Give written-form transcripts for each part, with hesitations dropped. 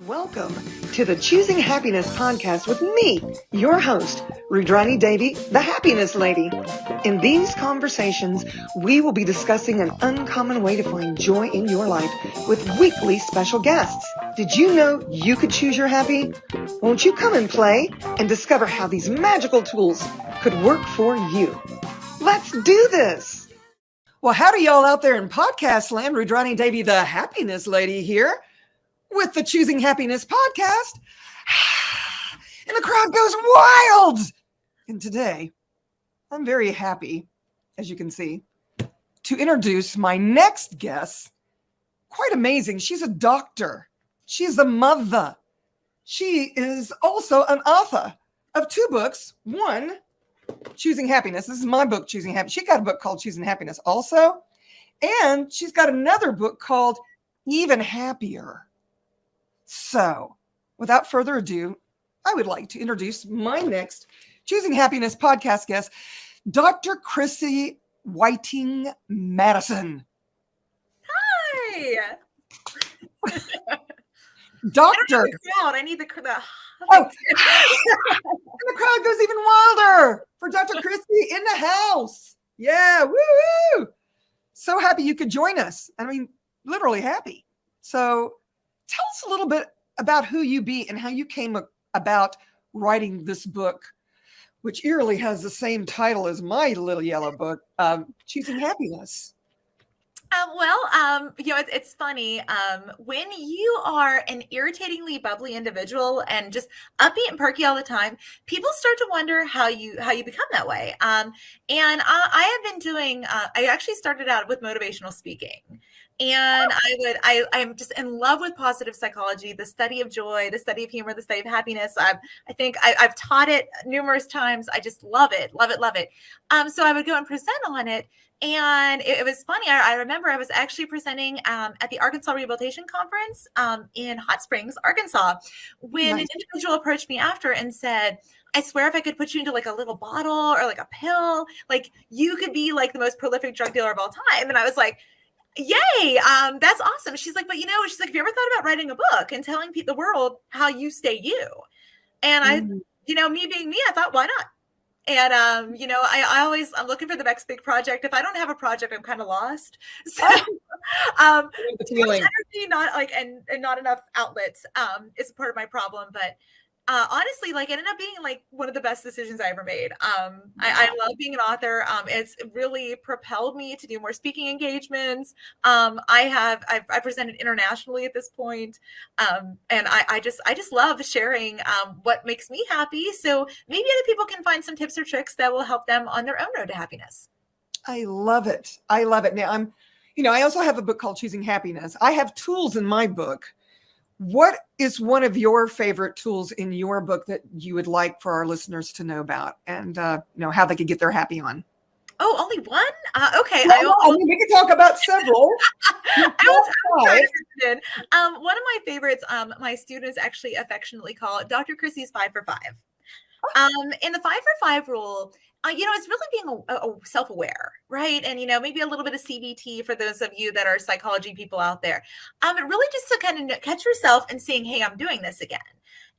Welcome to the Choosing Happiness podcast with me, your host, Rüdrani Devi, the Happiness Lady. In these conversations, we will be discussing an uncommon way to find joy in your life with weekly special guests. Did you know you could choose your happy? Won't you come and play and discover how these magical tools could work for you? Let's do this. Well, howdy y'all out there in podcast land. Rüdrani Devi, the Happiness Lady here, with the Choosing Happiness podcast. And the crowd goes wild. And today, I'm very happy, as you can see, to introduce my next guest. Quite amazing. She's a doctor. She's a mother. She is also an author of two books. One, Choosing Happiness. This is my book, Choosing Happiness. She got a book called Choosing Happiness also. And she's got another book called Even Happier. So, without further ado, I would like to introduce my next Choosing Happiness podcast guest, Dr. Chrissy Whiting-Madison. Hi. Doctor. I need the crowd. Oh. The crowd goes even wilder for Dr. Chrissy in the house. Yeah, woo-hoo. So happy you could join us. I mean, literally happy. So, tell us a little bit about who you be and how you came about writing this book, which eerily has the same title as my little yellow book, Choosing Happiness. It's funny. When you are an irritatingly bubbly individual and just upbeat and perky all the time, people start to wonder how you become that way. And I have been doing. I actually started out with motivational speaking. And I'm just in love with positive psychology, the study of joy, the study of humor, the study of happiness. I think I've taught it numerous times. I just love it. So I would go and present on it. And it was funny. I remember I was actually presenting at the Arkansas Rehabilitation Conference in Hot Springs, Arkansas, when an individual approached me after and said, I swear if I could put you into like a little bottle or like a pill, like you could be like the most prolific drug dealer of all time. And I was like, yay, that's awesome. She's like, but she's like, have you ever thought about writing a book and telling the world how you stay you? And me being me, I thought, why not? And, I'm looking for the next big project. If I don't have a project, I'm kind of lost. So, energy, and not enough outlets, is part of my problem. But, honestly, it ended up being one of the best decisions I ever made. I love being an author. It's really propelled me to do more speaking engagements. I presented internationally at this point. And I just love sharing, what makes me happy. So maybe other people can find some tips or tricks that will help them on their own road to happiness. I love it. Now I also have a book called Choosing Happiness. I have tools in my book. What is one of your favorite tools in your book that you would like for our listeners to know about and, how they could get their happy on? Oh, only one? Okay. We can talk about several. One of my favorites, my students actually affectionately call it Dr. Chrissy's 5 for 5. In the 5 for 5 rule, it's really being a self-aware, right? And, maybe a little bit of CBT for those of you that are psychology people out there. Really just to kind of catch yourself and saying, hey, I'm doing this again.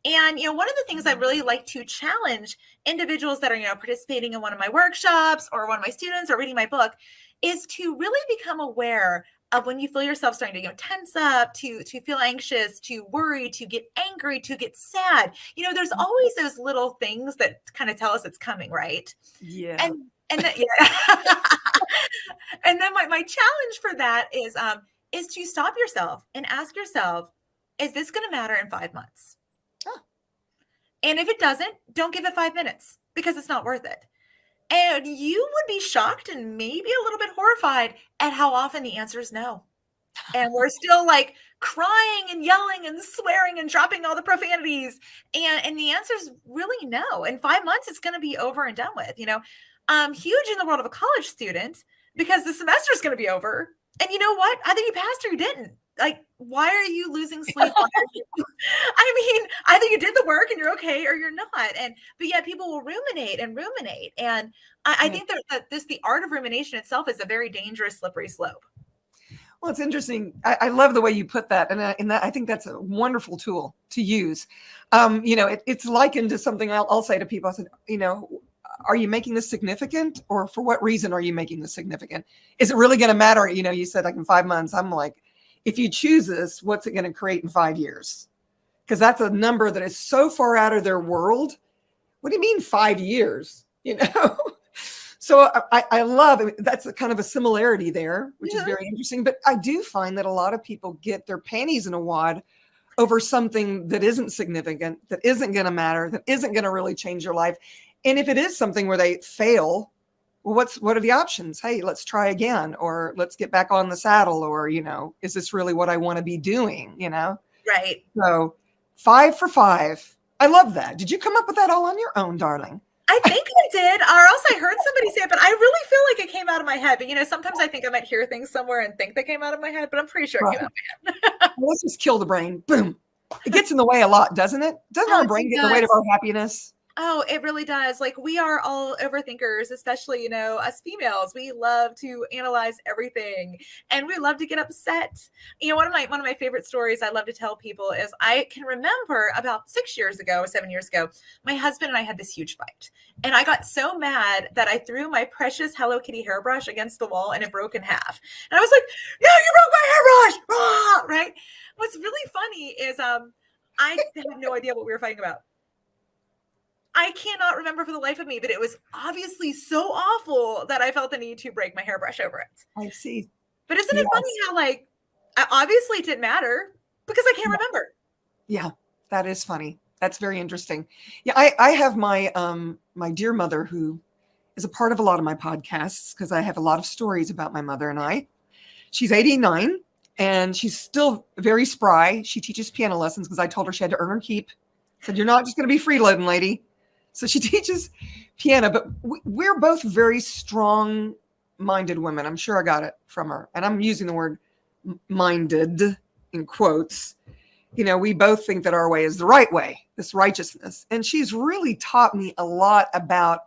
And, one of the things I really like to challenge individuals that are, participating in one of my workshops or one of my students or reading my book is to really become aware of when you feel yourself starting to tense up, to feel anxious, to worry, to get angry, to get sad. There's always those little things that kind of tell us it's coming, right? Yeah. And then, and then my challenge for that is to stop yourself and ask yourself, is this going to matter in 5 months? Huh. And if it doesn't, don't give it 5 minutes because it's not worth it. And you would be shocked and maybe a little bit horrified at how often the answer is no. And we're still crying and yelling and swearing and dropping all the profanities. And the answer is really no. In 5 months, it's going to be over and done with. Huge in the world of a college student because the semester is going to be over. And you know what? Either you passed or you didn't. Why are you losing sleep? Either you did the work and you're okay or you're not. But yet people will ruminate. And I think that the art of rumination itself is a very dangerous, slippery slope. Well, it's interesting. I love the way you put that, and I think that's a wonderful tool to use. It's likened to something I'll say to people. I said, are you making this significant, or for what reason are you making this significant? Is it really going to matter? You said like in 5 months. I'm like, if you choose this, what's it going to create in 5 years? Because that's a number that is so far out of their world. What do you mean 5 years? So I love it. That's a kind of a similarity there, which is very interesting. But I do find that a lot of people get their panties in a wad over something that isn't significant, that isn't going to matter, that isn't going to really change your life. And if it is something where they fail, well, what are the options? Hey, let's try again, or let's get back on the saddle, or, is this really what I want to be doing? Right. So 5 for 5. I love that. Did you come up with that all on your own, darling? I think I did, or else I heard somebody say it, but I really feel like it came out of my head. But, sometimes I think I might hear things somewhere and think they came out of my head, but I'm pretty sure it came out of my head. Well, let's just kill the brain. Boom. It gets in the way a lot, doesn't it? Doesn't our brain get in the way of our happiness? Oh, it really does. Like, we are all overthinkers, especially, us females. We love to analyze everything, and we love to get upset. One of my favorite stories I love to tell people is I can remember about 7 years ago, my husband and I had this huge fight, and I got so mad that I threw my precious Hello Kitty hairbrush against the wall and it broke in half. And I was like, "No, you broke my hairbrush!" Ah! Right? What's really funny is I have no idea what we were fighting about. I cannot remember for the life of me, but it was obviously so awful that I felt the need to break my hairbrush over it. I see. But isn't it funny how, obviously it didn't matter because I can't remember. Yeah, that is funny. That's very interesting. Yeah, I have my my dear mother, who is a part of a lot of my podcasts, because I have a lot of stories about my mother and I. She's 89, and she's still very spry. She teaches piano lessons because I told her she had to earn her keep. I said, "You're not just going to be freeloading, lady." So she teaches piano, but we're both very strong-minded women. I'm sure I got it from her. And I'm using the word minded in quotes. We both think that our way is the right way, this righteousness. And she's really taught me a lot about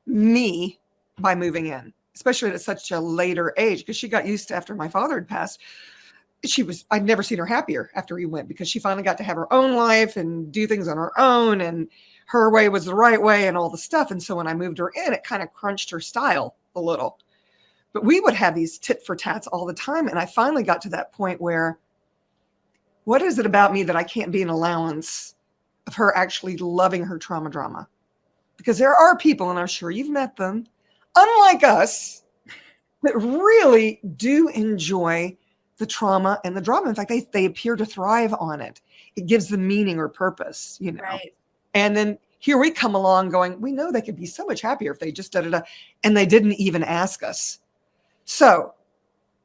me by moving in, especially at such a later age, because she got used to, after my father had passed, I'd never seen her happier after he went, because she finally got to have her own life and do things on her own, and her way was the right way and all the stuff. And so when I moved her in, it kind of crunched her style a little. But we would have these tit for tats all the time. And I finally got to that point where, what is it about me that I can't be an allowance of her actually loving her trauma drama? Because there are people, and I'm sure you've met them, unlike us, that really do enjoy the trauma and the drama. In fact, they appear to thrive on it. It gives them meaning or purpose, Right. And then here we come along going, we know they could be so much happier if they just da-da-da. And they didn't even ask us. So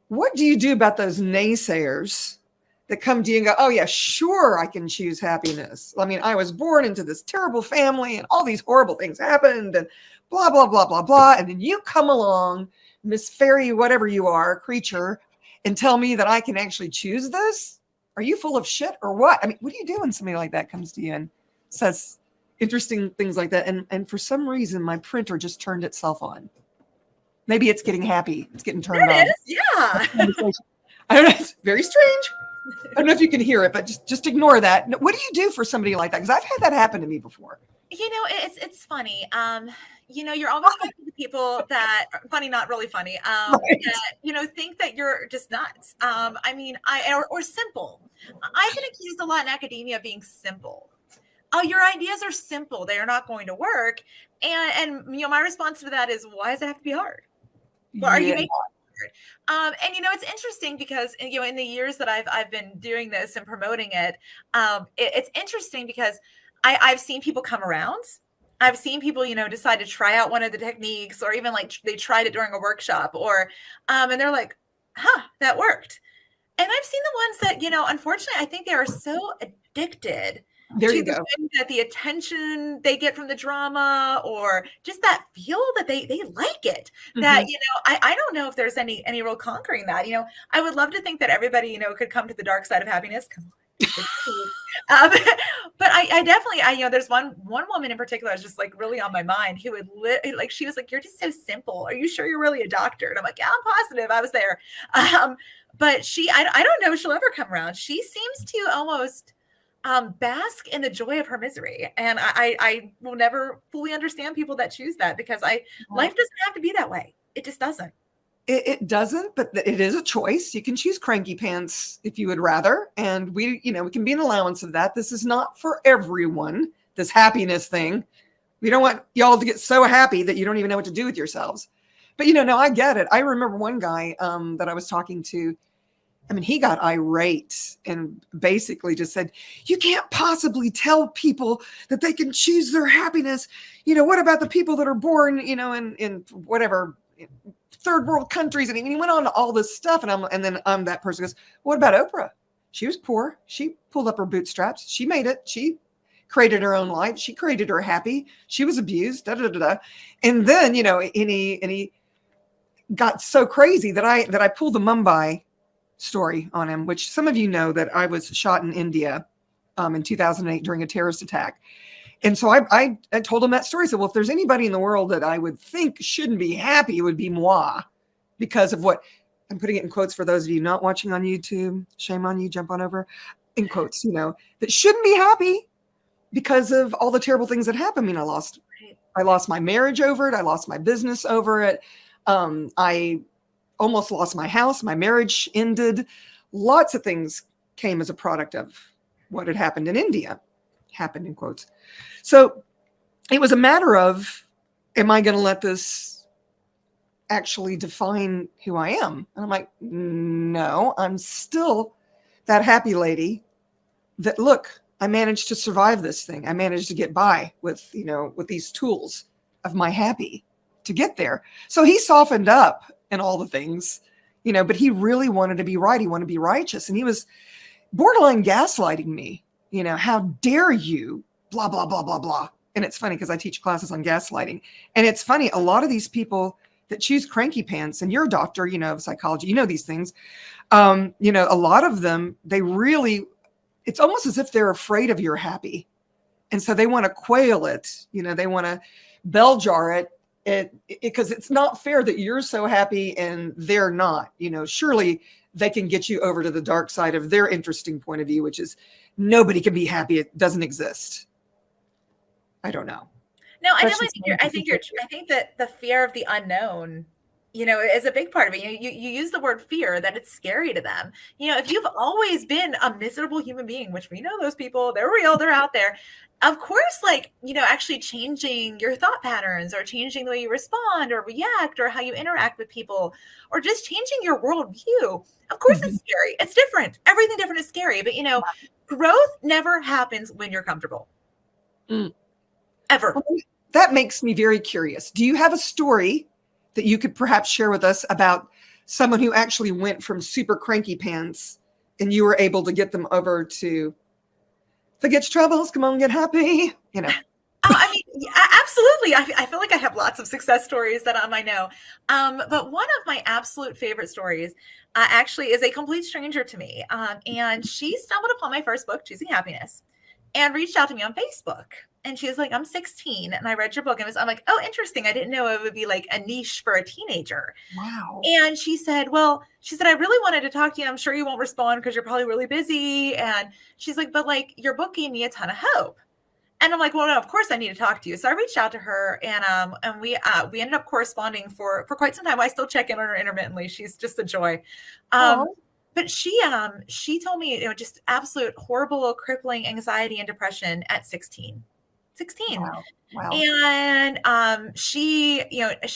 what do you do about those naysayers that come to you and go, "Oh yeah, sure, I can choose happiness. I mean, I was born into this terrible family and all these horrible things happened and blah, blah, blah, blah, blah." And then you come along, Miss Fairy, whatever you are, creature, and tell me that I can actually choose this? Are you full of shit or what? I mean, what do you do when somebody like that comes to you and says interesting things like that? And for some reason, my printer just turned itself on. Maybe it's getting happy. It's getting turned on. Yeah. I don't know. It's very strange. I don't know if you can hear it, but just ignore that. What do you do for somebody like that? Because I've had that happen to me before. It's funny. You're always talking to people that are funny, not really funny, Right. that, think that you're just nuts. Or simple. I've been accused a lot in academia of being simple. Oh, your ideas are simple. They are not going to work. And my response to that is, why does it have to be hard? Well, are you making it hard? And it's interesting because in the years that I've been doing this and promoting it, it's interesting because I've seen people come around. I've seen people, decide to try out one of the techniques, or even like they tried it during a workshop, or and they're like, "Huh, that worked." And I've seen the ones that, unfortunately, I think they are so addicted There to you go. the attention they get from the drama, or just that feel that they like it, that, I don't know if there's any real conquering that. I would love to think that everybody, could come to the dark side of happiness. Come on. But but I definitely, there's one woman in particular is just like really on my mind who would like, she was like, "You're just so simple. Are you sure you're really a doctor?" And I'm like, "Yeah, I'm positive. I was there." But I don't know if she'll ever come around. She seems to almost bask in the joy of her misery. And I will never fully understand people that choose that, because life doesn't have to be that way. It just doesn't. It doesn't, but it is a choice. You can choose cranky pants if you would rather. And we can be an allowance of that. This is not for everyone, this happiness thing. We don't want y'all to get so happy that you don't even know what to do with yourselves. But, no, I get it. I remember one guy that I was talking to. I mean, he got irate and basically just said, "You can't possibly tell people that they can choose their happiness. What about the people that are born, in whatever third world countries?" And he went on to all this stuff. And then that person goes, "What about Oprah? She was poor. She pulled up her bootstraps. She made it. She created her own life. She created her happy. She was abused." Da, da, da, da. And then, and he got so crazy that I pulled the Mumbai story on him, which some of you know that I was shot in India in 2008 during a terrorist attack. And so I told him that story. I said, well, if there's anybody in the world that I would think shouldn't be happy, it would be moi, because of what I'm putting it in quotes for those of you not watching on YouTube. Shame on you, jump on over, in quotes, that shouldn't be happy because of all the terrible things that happened. I mean, I lost my marriage over it. I lost my business over it. I almost lost my house. My marriage ended. Lots of things came as a product of what had happened in India. Happened in quotes. So it was a matter of, am I going to let this actually define who I am? And I'm like, no, I'm still that happy lady that, look, I managed to survive this thing. I managed to get by with, with these tools of my happy to get there. So he softened up and all the things, but he really wanted to be right. He wanted to be righteous. And he was borderline gaslighting me. How dare you, blah, blah, blah, blah, blah. And it's funny because I teach classes on gaslighting. And it's funny, a lot of these people that choose cranky pants, and you're a doctor, of psychology, these things, a lot of them, it's almost as if they're afraid of your happy. And so they want to quail it, they want to bell jar it, because it's not fair that you're so happy and they're not. Surely they can get you over to the dark side of their interesting point of view, which is nobody can be happy. It doesn't exist. I don't know. No, I think that the fear of the unknown, is a big part of it. You use the word fear, that it's scary to them. If you've always been a miserable human being, which we know those people, they're real, they're out there. Of course, actually changing your thought patterns, or changing the way you respond or react, or how you interact with people, or just changing your worldview. Of course, it's scary. It's different. Everything different is scary. But, growth never happens when you're comfortable. Ever. Well, that makes me very curious. Do you have a story that you could perhaps share with us about someone who actually went from super cranky pants and you were able to get them over to forget your troubles, come on, get happy, I mean, absolutely. I feel like I have lots of success stories that I know. But one of my absolute favorite stories actually is a complete stranger to me. And she stumbled upon my first book, Choosing Happiness, and reached out to me on Facebook. And she was like, "I'm 16 and I read your book." And I'm like, "Oh, interesting. I didn't know it would be like a niche for a teenager." Wow. And she said, "I really wanted to talk to you. I'm sure you won't respond because you're probably really busy." And she's like, "But your book gave me a ton of hope." And I'm like, "Well, no, of course I need to talk to you." So I reached out to her, and we ended up corresponding for quite some time. I still check in on her intermittently. She's just a joy. But she told me, just absolute horrible, crippling anxiety and depression at 16. Wow. And she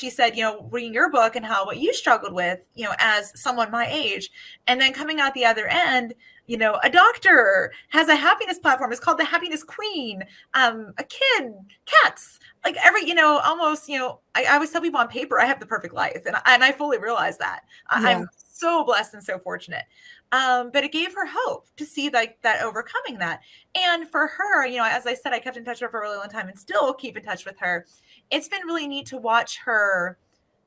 said, reading your book and what you struggled with, as someone my age, and then coming out the other end, a doctor has a happiness platform. It's called the Happiness Queen. A kid, cats, almost, I always tell people on paper, I have the perfect life. And I fully realize that. Yeah. I'm so blessed and so fortunate. But it gave her hope to see that overcoming that. And for her, as I said, I kept in touch with her for a really long time and still keep in touch with her. It's been really neat to watch her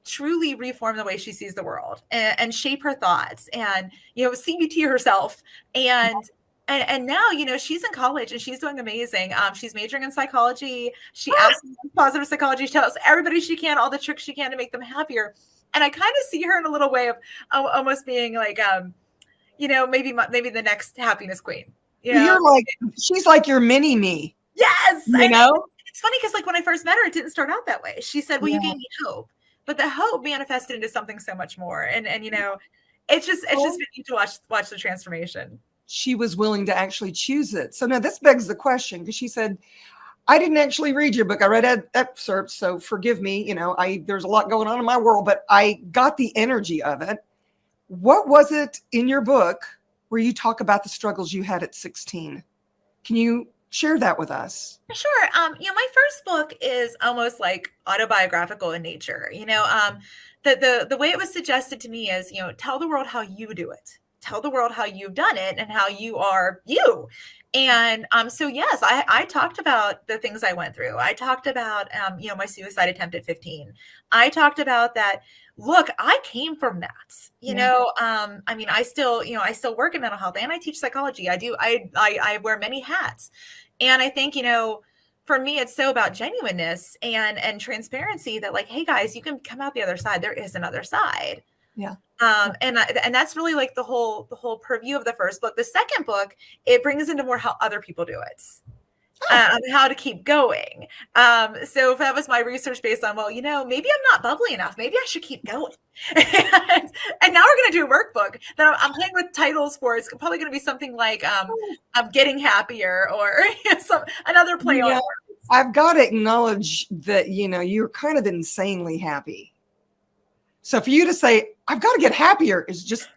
truly reform the way she sees the world and shape her thoughts and, CBT herself and And now, she's in college and she's doing amazing. She's majoring in psychology. She absolutely loves positive psychology. She tells everybody she can, all the tricks she can to make them happier. And I kind of see her in a little way of almost being like, maybe the next happiness queen. She's like your mini me. Yes. You know? It's funny because like when I first met her, it didn't start out that way. She said, well, you gave me hope. But the hope manifested into something so much more. And it's just been neat to watch the transformation. She was willing to actually choose it. So now this begs the question, because she said, I didn't actually read your book. I read excerpts, so forgive me. There's a lot going on in my world, but I got the energy of it. What was it in your book where you talk about the struggles you had at 16? Can you share that with us? Sure. My first book is almost like autobiographical in nature. The way it was suggested to me is, tell the world how you do it. Tell the world how you've done it and how you are you. And so, yes, I talked about the things I went through. I talked about, my suicide attempt at 15. I talked about that. Look, I came from that, I still work in mental health and I teach psychology. I wear many hats. And I think, for me, it's so about genuineness and transparency that like, hey guys, you can come out the other side. There is another side. Yeah. And that's really like the whole purview of the first book. The second book, it brings into more how other people do it. How to keep going. So if that was my research based on, maybe I'm not bubbly enough. Maybe I should keep going. and now we're going to do a workbook that I'm playing with titles for. It's probably going to be something like I'm getting happier or another play on words. I've got to acknowledge that, you're kind of insanely happy. So for you to say, I've got to get happier is just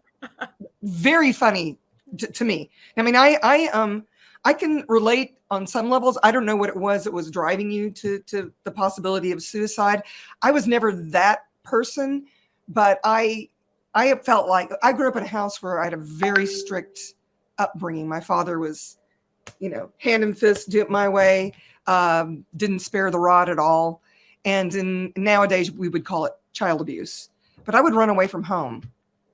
very funny to me. I mean, I can relate on some levels. I don't know what it was that was driving you to the possibility of suicide. I was never that person, but I have felt like I grew up in a house where I had a very strict upbringing. My father was, hand and fist, do it my way, didn't spare the rod at all. And nowadays we would call it child abuse. But I would run away from home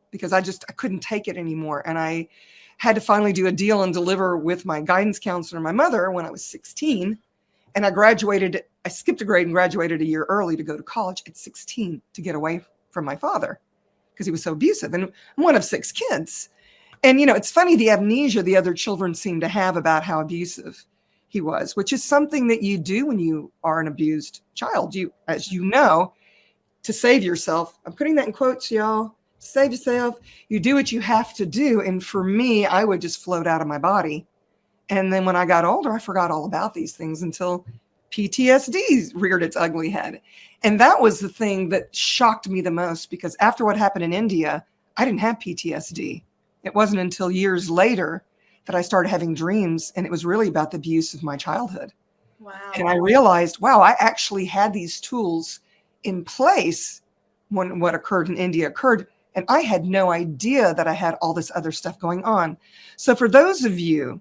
because I couldn't take it anymore. And I had to finally do a deal and deliver with my guidance counselor and my mother when I was 16. And I skipped a grade and graduated a year early to go to college at 16 to get away from my father because he was so abusive. And I'm one of 6 kids. And, it's funny, the amnesia the other children seem to have about how abusive he was, which is something that you do when you are an abused child. As you know, to save yourself, I'm putting that in quotes, y'all, save yourself, you do what you have to do. And for me, I would just float out of my body. And then when I got older, I forgot all about these things until PTSD reared its ugly head. And that was the thing that shocked me the most, because after what happened in India, I didn't have PTSD. It wasn't until years later that I started having dreams, and it was really about the abuse of my childhood. Wow. And I realized, wow, I actually had these tools in place when what occurred in India occurred. And I had no idea that I had all this other stuff going on. So for those of you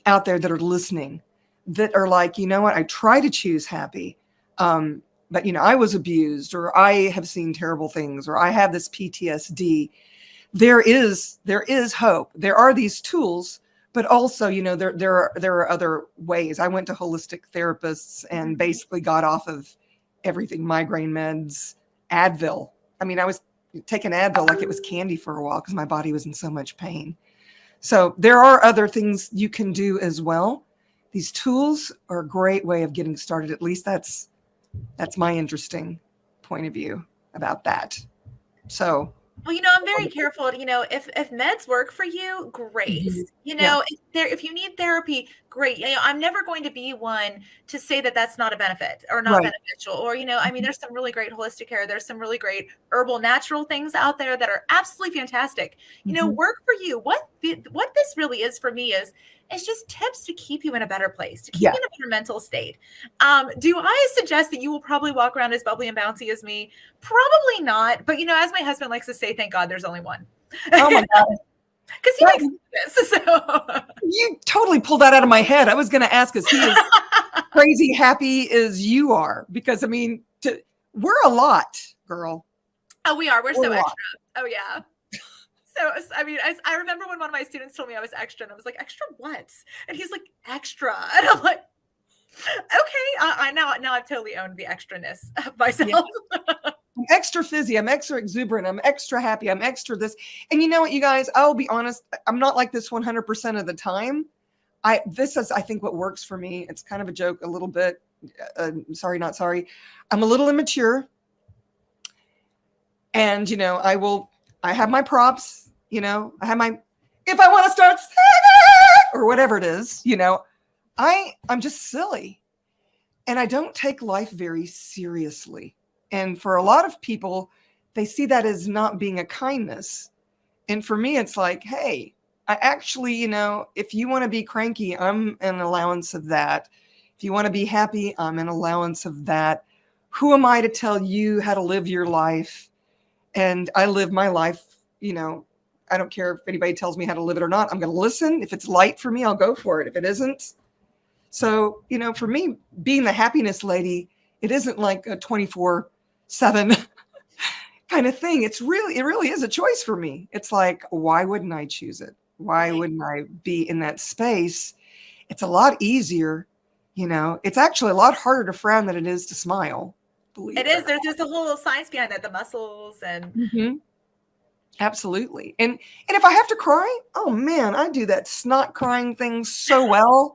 out there that are listening, that are like, you know what, I try to choose happy, but I was abused, or I have seen terrible things, or I have this PTSD. There is hope. There are these tools, but also, there are other ways. I went to holistic therapists and basically got off of everything, migraine meds, Advil. I mean, I was taking Advil like it was candy for a while because my body was in so much pain. So there are other things you can do as well. These tools are a great way of getting started. At least that's my interesting point of view about that. So, well, I'm very careful. If meds work for you, great. If you need therapy, great. I'm never going to be one to say that that's not a benefit or not beneficial. Or, there's some really great holistic care. There's some really great herbal, natural things out there that are absolutely fantastic. Work for you. What this really is for me is it's just tips to keep you in a better place, to keep you in a better mental state. Do I suggest that you will probably walk around as bubbly and bouncy as me? Probably not. But, as my husband likes to say, thank God there's only one. Oh, my God. Because he makes this. So. You totally pulled that out of my head. I was going to ask, is he as crazy happy as you are? Because, we're a lot, girl. Oh, we are. We're so extra. Oh, yeah. So, I mean, I remember when one of my students told me I was extra, and I was like, extra what? And he's like, extra. And I'm like, okay, I now I've totally owned the extraness of myself. Yeah. I'm extra fizzy. I'm extra exuberant. I'm extra happy. I'm extra this. And you know what, you guys, I'll be honest. I'm not like this 100% of the time. This is, I think, what works for me. It's kind of a joke a little bit. Sorry, not sorry. I'm a little immature. And, you know, I have my props, you know, I have my, if I want to start singing or whatever it is, you know, I'm just silly. And I don't take life very seriously. And for a lot of people, they see that as not being a kindness. And for me, it's like, hey, I actually, you know, if you want to be cranky, I'm an allowance of that. If you want to be happy, I'm an allowance of that. Who am I to tell you how to live your life? And I live my life, you know, I don't care if anybody tells me how to live it or not. I'm going to listen. If it's light for me, I'll go for it. If it isn't. So, you know, for me, being the happiness lady, it isn't like a 24/7 kind of thing. It really is a choice for me. It's like, why wouldn't I choose it? Why wouldn't I be in that space? It's a lot easier. You know, it's actually a lot harder to frown than it is to smile. It is. There's a whole science behind that, the muscles and. Mm-hmm. Absolutely. And if I have to cry, oh man, I do that snot crying thing so well.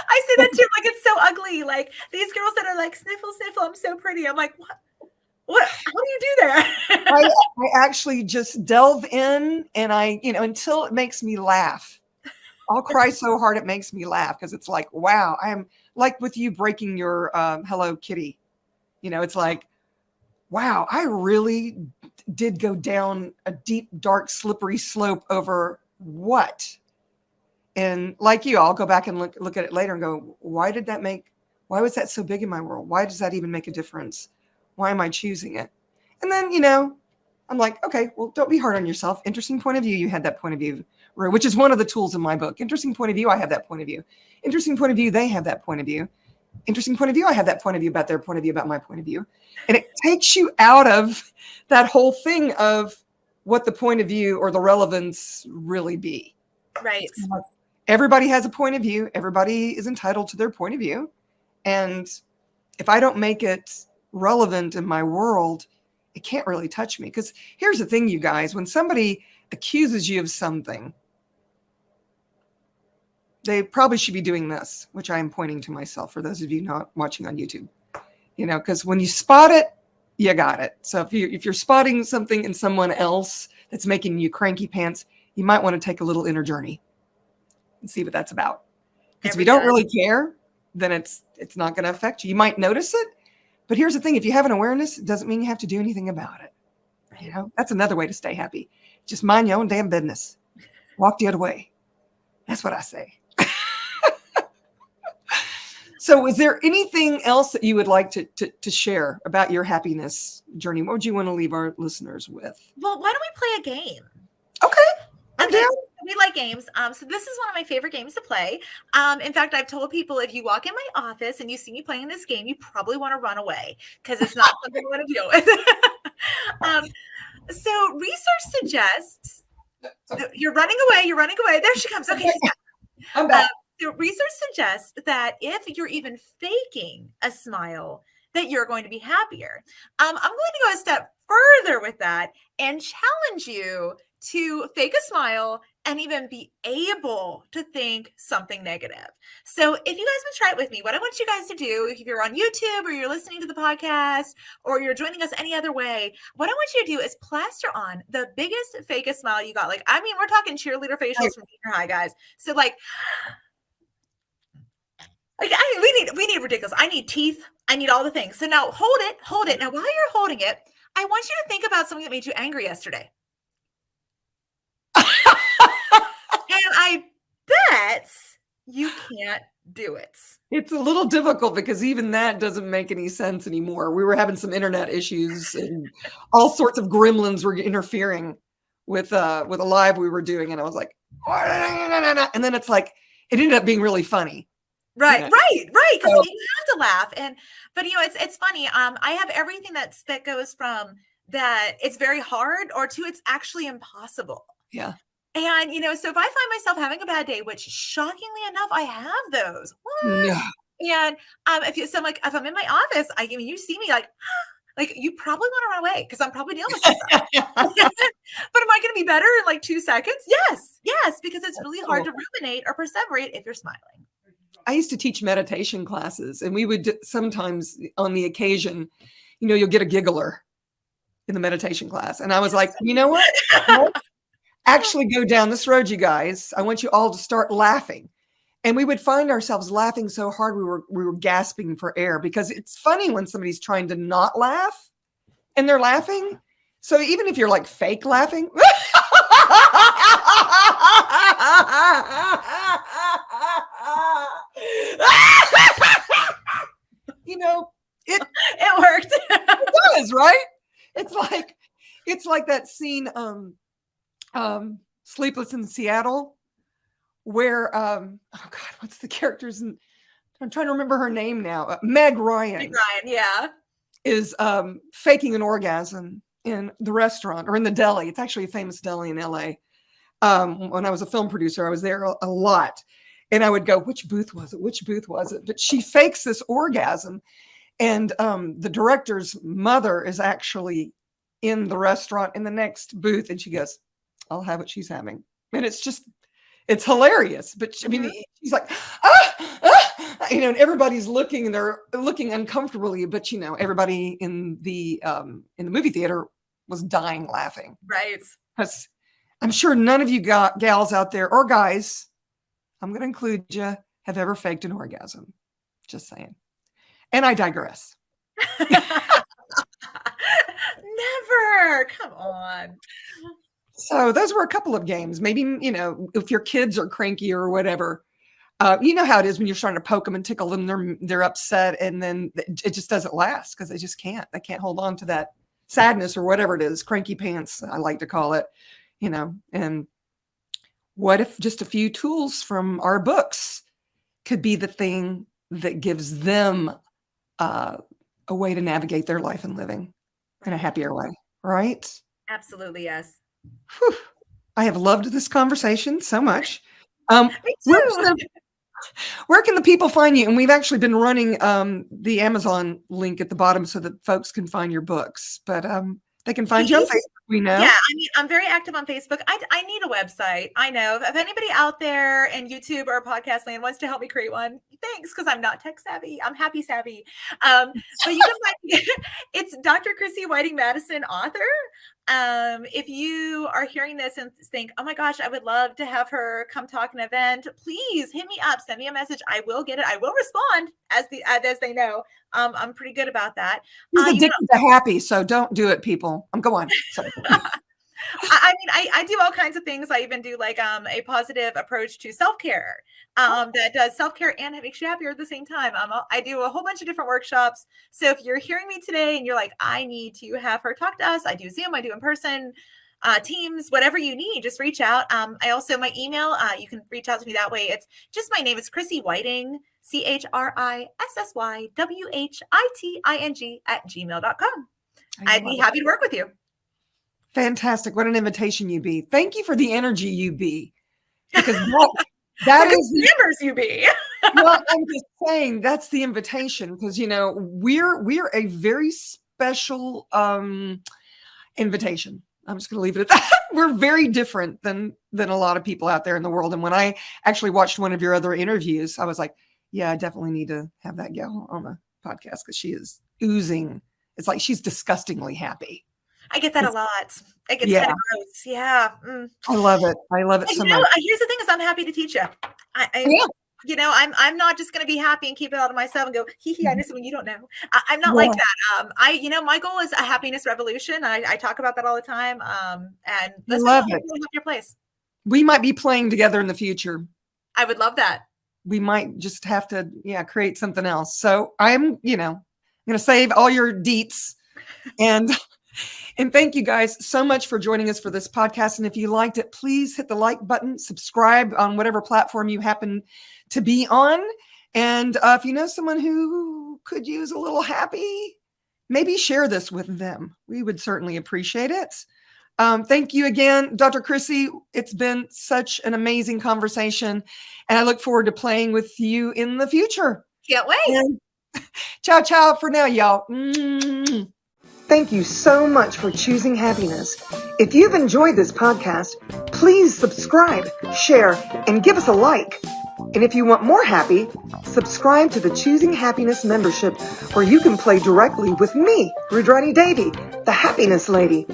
I say that too. Like, it's so ugly. Like these girls that are like, sniffle, sniffle, I'm so pretty. I'm like, what? How do you do that? I actually just delve in and until it makes me laugh. I'll cry so hard it makes me laugh because it's like, wow, I'm like with you breaking your Hello Kitty. You know, it's like, wow, I really did go down a deep, dark, slippery slope over what? And like you, I'll go back and look at it later and go, why was that so big in my world? Why does that even make a difference? Why am I choosing it? And then, you know, I'm like, okay, well, don't be hard on yourself. Interesting point of view. You had that point of view, which is one of the tools in my book. Interesting point of view. I have that point of view. Interesting point of view. They have that point of view. Interesting point of view. I have that point of view about their point of view, about my point of view. And it takes you out of that whole thing of what the point of view or the relevance really be. Right. Everybody has a point of view. Everybody is entitled to their point of view. And if I don't make it relevant in my world, it can't really touch me. Because here's the thing, you guys, when somebody accuses you of something, they probably should be doing this, which I am pointing to myself for those of you not watching on YouTube. You know, because when you spot it, you got it. So if you're spotting something in someone else that's making you cranky pants, you might want to take a little inner journey and see what that's about. Because if you don't really care, then it's not going to affect you. You might notice it, but here's the thing: if you have an awareness, it doesn't mean you have to do anything about it. You know, that's another way to stay happy. Just mind your own damn business. Walk the other way. That's what I say. So is there anything else that you would like to share about your happiness journey? What would you want to leave our listeners with? Well, why don't we play a game? Okay. We like games. So this is one of my favorite games to play. In fact, I've told people if you walk in my office and you see me playing this game, you probably want to run away because it's not something you want to deal with. So research suggests you're running away. There she comes. Okay. I'm back. So research suggests that if you're even faking a smile, that you're going to be happier. I'm going to go a step further with that and challenge you to fake a smile and even be able to think something negative. So if you guys would try it with me, what I want you guys to do, if you're on YouTube or you're listening to the podcast or you're joining us any other way, what I want you to do is plaster on the biggest, fakest smile you got. Like, I mean, we're talking cheerleader facials from junior high, guys. So like we need ridiculous. I need teeth. I need all the things. So now hold it. Now while you're holding it, I want you to think about something that made you angry yesterday. And I bet you can't do it. It's a little difficult because even that doesn't make any sense anymore. We were having some internet issues and all sorts of gremlins were interfering with a live we were doing. And I was like, and then it's like, it ended up being really funny. Right. Because you have to laugh. But it's funny. I have everything that goes from that it's very hard or to it's actually impossible. Yeah. And, so if I find myself having a bad day, which shockingly enough, I have those. What? No. And if I'm in my office, you see me like you probably want to run away because I'm probably dealing with some stuff. But am I going to be better in like 2 seconds? Yes, because it's really hard to ruminate or perseverate if you're smiling. I used to teach meditation classes, and we would sometimes, on the occasion, you'll get a giggler in the meditation class. And I was like, you know what? Let's actually go down this road, you guys. I want you all to start laughing. And we would find ourselves laughing so hard we were gasping for air, because it's funny when somebody's trying to not laugh and they're laughing. So even if you're like fake laughing, it worked. It does, right? It's like that scene, Sleepless in Seattle, where oh God, what's the character's? I'm trying to remember her name now. Meg Ryan, yeah, is faking an orgasm in the restaurant or in the deli. It's actually a famous deli in LA. When I was a film producer, I was there a lot, and I would go, "Which booth was it? Which booth was it?" But she fakes this orgasm, and the director's mother is actually in the restaurant in the next booth, and she goes, "I'll have what she's having," and it's hilarious. But I mean, she's like, and everybody's looking, and they're looking uncomfortably. But everybody in the movie theater was dying laughing. Right. Because I'm sure none of you gals out there, or guys, I'm going to include you, have ever faked an orgasm. Just saying. And I digress. Never. Come on. So those were a couple of games. Maybe, if your kids are cranky or whatever, you know how it is when you're trying to poke them and tickle them, they're upset, and then it just doesn't last because they just can't. They can't hold on to that sadness or whatever it is, cranky pants, I like to call it, and what if just a few tools from our books could be the thing that gives them a way to navigate their life and living in a happier way, right? Absolutely, yes. Whew. I have loved this conversation so much. Me too. Where can the people find you? And we've actually been running the Amazon link at the bottom so that folks can find your books, but they can find you on Facebook. We know. Yeah, I'm very active on Facebook. I need a website. I know if anybody out there in YouTube or podcast land wants to help me create one, thanks, because I'm not tech savvy. I'm happy savvy. But you can find it's Dr. Chrissy Whiting-Madison, author. If you are hearing this and think, oh my gosh, I would love to have her come talk an event, please hit me up, send me a message. I will get it. I will respond as they know. I'm pretty good about that. He's addicted to happy, so don't do it, people. Go on. I do all kinds of things. I even do like a positive approach to self-care that does self-care and it makes you happier at the same time. I do a whole bunch of different workshops. So if you're hearing me today and you're like, I need to have her talk to us, I do Zoom, I do in person, Teams, whatever you need, just reach out. I also, my email, you can reach out to me that way. It's just my name. It's Chrissy Whiting, ChrissysWhiting@gmail.com. I'd be happy to work with you. Fantastic. What an invitation you be. Thank you for the energy you be. Because that is the members you be. Well, I'm just saying that's the invitation, because we're a very special invitation. I'm just going to leave it at that. We're very different than a lot of people out there in the world. And when I actually watched one of your other interviews, I was like, yeah, I definitely need to have that gal on the podcast, because she is oozing. It's like she's disgustingly happy. I get that a lot. It gets kind of gross. Yeah. I love it. I love it so much. Here's the thing is I'm happy to teach you. I'm not just going to be happy and keep it all to myself and go, I know something you don't know. I'm not like that. My goal is a happiness revolution. I talk about that all the time. And let's love it. Your place. We might be playing together in the future. I would love that. We might just have to, create something else. So I'm going to save all your deets and thank you guys so much for joining us for this podcast. And if you liked it, please hit the like button, subscribe on whatever platform you happen to be on. And if you know someone who could use a little happy, maybe share this with them. We would certainly appreciate it. Thank you again, Dr. Chrissy. It's been such an amazing conversation, and I look forward to playing with you in the future. Can't wait. And ciao, ciao for now, y'all. Mm-hmm. Thank you so much for choosing happiness. If you've enjoyed this podcast, please subscribe, share, and give us a like. And if you want more happy, subscribe to the Choosing Happiness membership, where you can play directly with me, Rüdrani Devi, the Happiness Lady.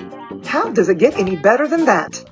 How does it get any better than that?